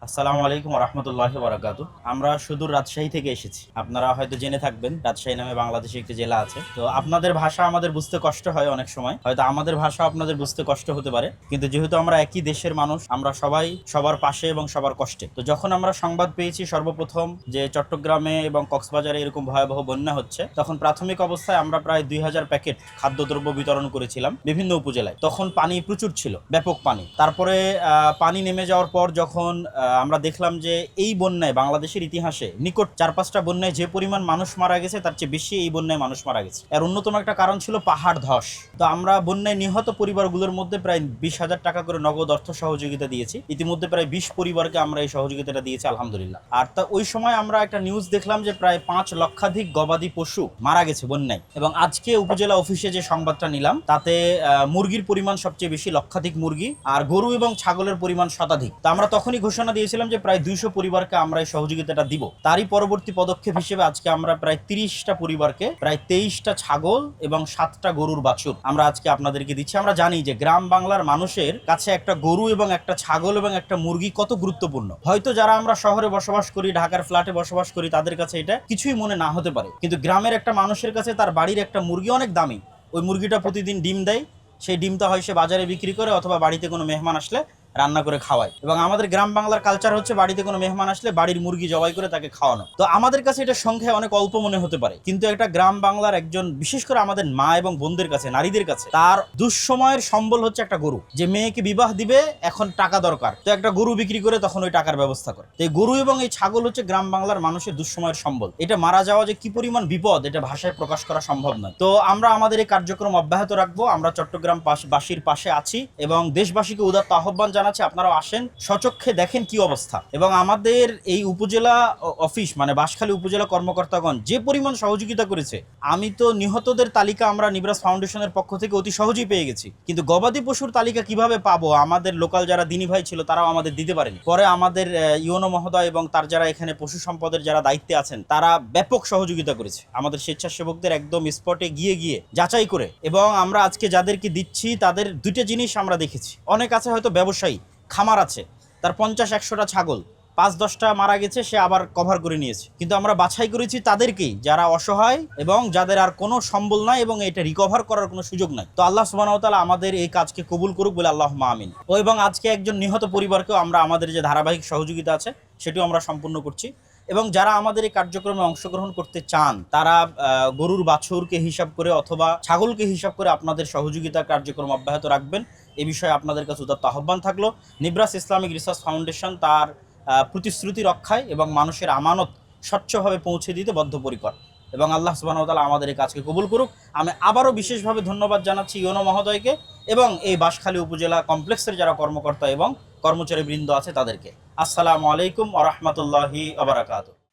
আসসালামু আলাইকুম রহমতুল্লাহি বারাকাতু। আমরা সুদূর রাজশাহী থেকে এসেছি। আপনারা হয়তো জেনে থাকবেন রাজশাহী নামে বাংলাদেশে একটি জেলা আছে। তো আপনাদের ভাষা আমাদের বুঝতে কষ্ট হয় অনেক সময়, হয়তো আমাদের ভাষা আপনাদের বুঝতে কষ্ট হতে পারে, কিন্তু যেহেতু আমরা একই দেশের মানুষ, আমরা সবাই সবার পাশে এবং সবার কষ্টে। তো যখন আমরা সংবাদ পেয়েছি সর্বপ্রথম যে চট্টগ্রামে এবং কক্সবাজারে এরকম ভয়াবহ বন্যা হচ্ছে, তখন প্রাথমিক অবস্থায় আমরা প্রায় 2000 প্যাকেট খাদ্যদ্রব্য বিতরণ করেছিলাম বিভিন্ন উপজেলায়। তখন পানি প্রচুর ছিল, ব্যাপক পানি। তারপরে পানি নেমে যাওয়ার পর যখন আমরা দেখলাম যে এই বন্যায় বাংলাদেশের ইতিহাসে নিকট 4-5টা বন্যায় যে পরিমাণ মানুষ মারা গেছে তার চেয়ে বেশি এই বন্যায় মানুষ মারা গেছে। এর অন্যতম একটা কারণ ছিল পাহাড় ধস। তো আমরা বন্যায় নিহত পরিবারগুলোর মধ্যে প্রায় 20,000 টাকা করে নগদ অর্থ সহযোগিতা দিয়েছি। ইতিমধ্যে প্রায় 20 পরিবারকে আমরা এই সহযোগিতাটা দিয়েছি, আলহামদুলিল্লাহ। আর তা ওই সময় আমরা একটা নিউজ দেখলাম যে প্রায় 5 লক্ষাধিক গবাদি পশু মারা গেছে বন্যায়। এবং আজকে উপজেলা অফিসে যে সংবাদটা নিলাম তাতে মুরগির পরিমাণ সবচেয়ে বেশি, লক্ষাধিক মুরগি, আর গরু এবং ছাগলের পরিমাণ শতাধিক। তো আমরা তখনই ঘোষণা দিয়েছিলাম যে প্রায় 200 পরিবারকে আমরা এই সহযোগিতাটা দিব। তারই পরবর্তী পদক্ষেপ হিসেবে আজকে আমরা প্রায় 30টা পরিবারকে প্রায় 23টা ছাগল এবং 7টা গরুর বাছুর আমরা আজকে আপনাদেরকে দিচ্ছি। আমরা জানি যে গ্রাম বাংলার মানুষের কাছে একটা গরু এবং একটা ছাগল এবং একটা মুরগি কত গুরুত্বপূর্ণ। হয়তো যারা আমরা শহরে বসবাস করি, ঢাকার ফ্ল্যাটে বসবাস করি, তাদের কাছে এটা কিছুই মনে না হতে পারে, কিন্তু গ্রামের একটা মানুষের কাছে তার বাড়ির একটা মুরগি অনেক দামি। ওই মুরগিটা প্রতিদিন ডিম দেয়, সেই ডিমটা হয় সে বাজারে বিক্রি করে অথবা বাড়িতে কোনো মেহমান আসলে রান্না করে খাওয়ায়। এবং আমাদের গ্রাম বাংলার কালচার হচ্ছে বাড়িতে কোনো মেহমান আসলে বাড়ির মুরগি জবাই করে তাকে খাওয়ানো। তো আমাদের কাছে এটা সংখ্যায় অনেক অল্প মনে হতে পারে, কিন্তু একটা গ্রাম বাংলার একজন, বিশেষ করে আমাদের মা এবং বোনদের কাছে, নারীদের কাছে তার দুঃসময়ের সম্বল হচ্ছে একটা গরু। যে মেয়েকে বিবাহ দিবে, এখন টাকা দরকার, তো একটা গরু বিক্রি করে তখন ওই টাকার ব্যবস্থা করে। তো এই গরু এবং এই ছাগল হচ্ছে গ্রাম বাংলার মানুষের দুঃসময়ের সম্বল। এটা মারা যাওয়া যে কি পরিমাণ বিপদ, এটা ভাষায় প্রকাশ করা সম্ভব নয়। তো আমরা আমাদের এই কার্যক্রম অব্যাহত রাখবো। আমরা চট্টগ্রাম বাসীর পাশে আছি এবং দেশবাসীকে উদাত্ত আহ্বান জানাচ্ছি, আপনারাও আসেন, স্বচক্ষে দেখেন কি অবস্থা। এবং আমাদের এই উপজেলা অফিস মানে বাঁশখালী উপজেলা কর্মকর্তাগণ যে পরিমাণ সহযোগিতা করেছে, আমি তো নিহতদের তালিকা আমরা নিবরাস ফাউন্ডেশনের পক্ষ থেকে অতি সহজেই পেয়ে গেছি, কিন্তু গবাদি পশুর তালিকা কিভাবে পাবো? আমাদের লোকাল যারা দিনী ভাই ছিল তারাও আমাদের দিতে পারেনি। পরে আমাদের ইউনো মহোদয় এবং তার যারা এখানে পশু সম্পদের যারা দায়িত্বে আছেন তারা ব্যাপক সহযোগিতা করেছে আমাদের স্বেচ্ছাসেবকদের একদম স্পটে গিয়ে গিয়ে যাচাই করে। এবং আমরা আজকে যাদেরকে দিচ্ছি তাদের দুইটা জিনিস আমরা দেখেছি। অনেক আছে হয়তো ব্যবসায়ী, খামার আছে, তার 50-100টা ছাগল, 5-10টা মারা গেছে, সে আবার কভার করে নিয়েছে। কিন্তু আমরা বাছাই করেছি তাদেরকেই যারা অসহায় এবং যাদের আর কোনো সম্বল নাই এবং এটা রিকভার করার কোনো সুযোগ নাই। তো আল্লাহ সুবহানাহু ওয়া তাআলা আমাদের এই কাজকে কবুল করুক বলে আল্লাহুম্মা আমিন। ও এবং আজকে একজন নিহত পরিবারকেও আমরা আমাদের যে ধারাবাহিক সহযোগিতা আছে সেটিও আমরা সম্পূর্ণ করছি। এবং যারা আমাদের এই কার্যক্রমে অংশগ্রহণ করতে চান তারা গরুর বাছুরকে হিসাব করে অথবা ছাগলকে হিসাব করে আপনাদের সহযোগিতা কার্যক্রম অব্যাহত রাখবেন, এ বিষয়ে আপনাদের কাছে উদাত্ত আহ্বান থাকলো। নিবরাস ইসলামিক রিসার্চ ফাউন্ডেশন তার প্রতিশ্রুতি রক্ষায় এবং মানুষের আমানত স্বচ্ছভাবে পৌঁছে দিতে বদ্ধপরিকর। এবং আল্লাহ সুবহানাহু ওয়া তাআলা আমাদের এই কাজকে কবুল করুক। আমি আবারও বিশেষভাবে ধন্যবাদ জানাচ্ছি ইউনো মহোদয়কে এবং এই বাঁশখালী উপজেলা কমপ্লেক্সের যারা কর্মকর্তা এবং কর্মচারী বৃন্দ আছে তাদেরকে। আসসালামু আলাইকুম ওয়া রাহমাতুল্লাহি ওয়া বারাকাতুহু।